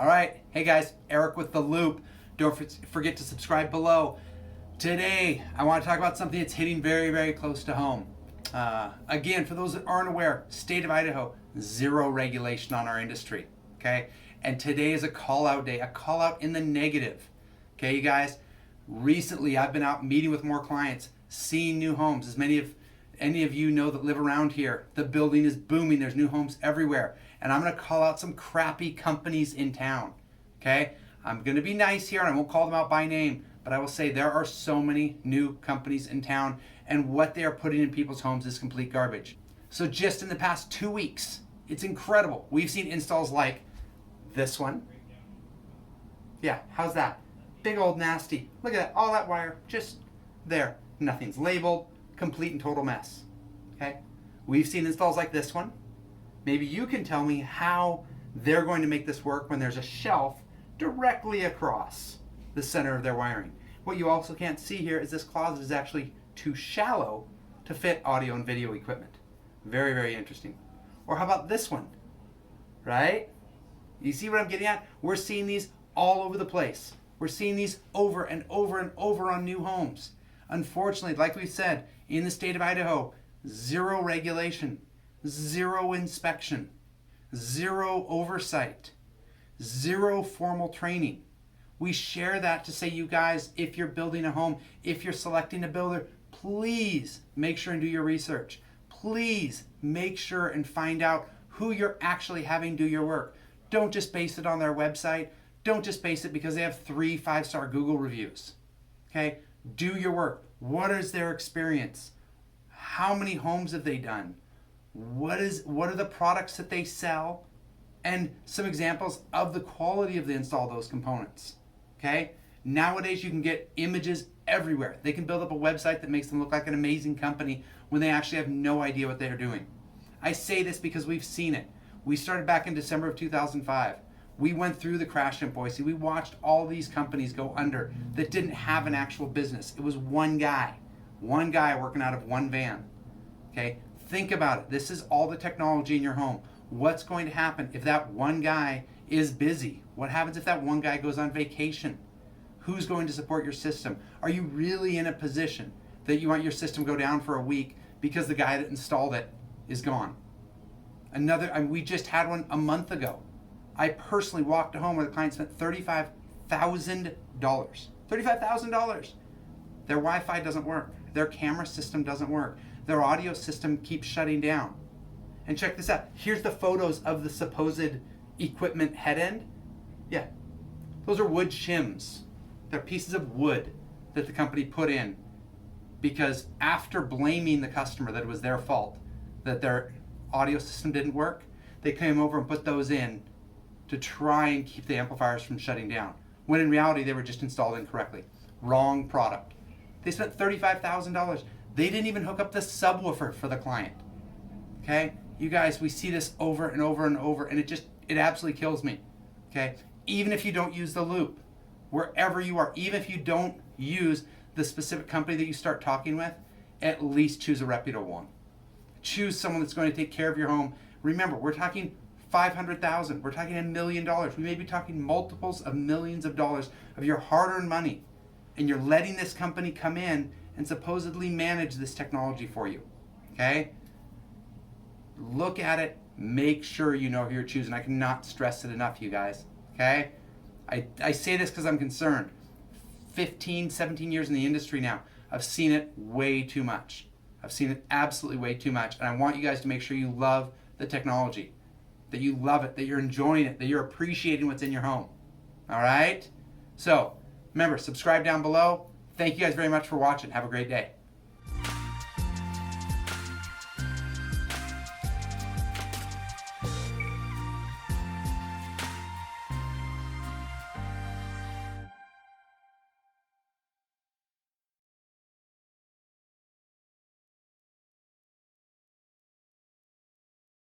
All right, hey guys, Eric with The Loop. Don't forget to subscribe below. Today, I want to talk about something that's hitting very, very close to home. Again, for those that aren't aware, state of Idaho, zero regulation on our industry, okay? And today is a call out day, a call out in the negative, okay, you guys? Recently, I've been out meeting with more clients, seeing new homes. As any of you know that live around here, the building is booming. There's new homes everywhere. And I'm going to call out some crappy companies in town, okay? I'm going to be nice here and I won't call them out by name, but I will say there are so many new companies in town and what they are putting in people's homes is complete garbage. So just in the past 2 weeks, it's incredible. We've seen installs like this one. Yeah, how's that? Big old nasty. Look at that, all that wire just there. Nothing's labeled, complete and total mess, okay? We've seen installs like this one. Maybe you can tell me how they're going to make this work when there's a shelf directly across the center of their wiring. What you also can't see here is this closet is actually too shallow to fit audio and video equipment. Very, very interesting. Or how about this one, right? You see what I'm getting at? We're seeing these all over the place. We're seeing these over and over and over on new homes. Unfortunately, like we said, in the state of Idaho, zero regulation, zero inspection, zero oversight, zero formal training. We share that to say, you guys, if you're building a home, if you're selecting a builder, please make sure and do your research. Please make sure and find out who you're actually having do your work. Don't just base it on their website. Don't just base it because they have 3 5-star Google reviews. Okay? Do your work. What is their experience? How many homes have they done? What are the products that they sell? And some examples of the quality of the install of those components. Okay? Nowadays you can get images everywhere. They can build up a website that makes them look like an amazing company when they actually have no idea what they're doing. I say this because we've seen it. We started back in December of 2005. We went through the crash in Boise. We watched all these companies go under that didn't have an actual business. It was one guy working out of one van. Okay? Think about it. This is all the technology in your home. What's going to happen if that one guy is busy? What happens if that one guy goes on vacation? Who's going to support your system? Are you really in a position that you want your system to go down for a week because the guy that installed it is gone? We just had one a month ago. I personally walked a home where the client spent $35,000. $35,000. Their Wi-Fi doesn't work. Their camera system doesn't work. Their audio system keeps shutting down. And check this out. Here's the photos of the supposed equipment head end. Yeah, those are wood shims. They're pieces of wood that the company put in because after blaming the customer that it was their fault that their audio system didn't work, they came over and put those in to try and keep the amplifiers from shutting down, when in reality they were just installed incorrectly. Wrong product. They spent $35,000. They didn't even hook up the subwoofer for the client. Okay? You guys, we see this over and over and over, and it absolutely kills me. Okay? Even if you don't use the loop, wherever you are, even if you don't use the specific company that you start talking with, at least choose a reputable one. Choose someone that's going to take care of your home. Remember, we're talking $500,000. We're talking $1 million. We may be talking multiples of millions of dollars of your hard-earned money, and you're letting this company come in and supposedly manage this technology for you. Okay? Look at it. Make sure you know who you're choosing. I cannot stress it enough, you guys. Okay? I say this because I'm concerned. 15, 17 years in the industry now. I've seen it way too much. I've seen it absolutely way too much. And I want you guys to make sure you love the technology. That you love it, that you're enjoying it, that you're appreciating what's in your home. All right? So, remember, subscribe down below. Thank you guys very much for watching. Have a great day.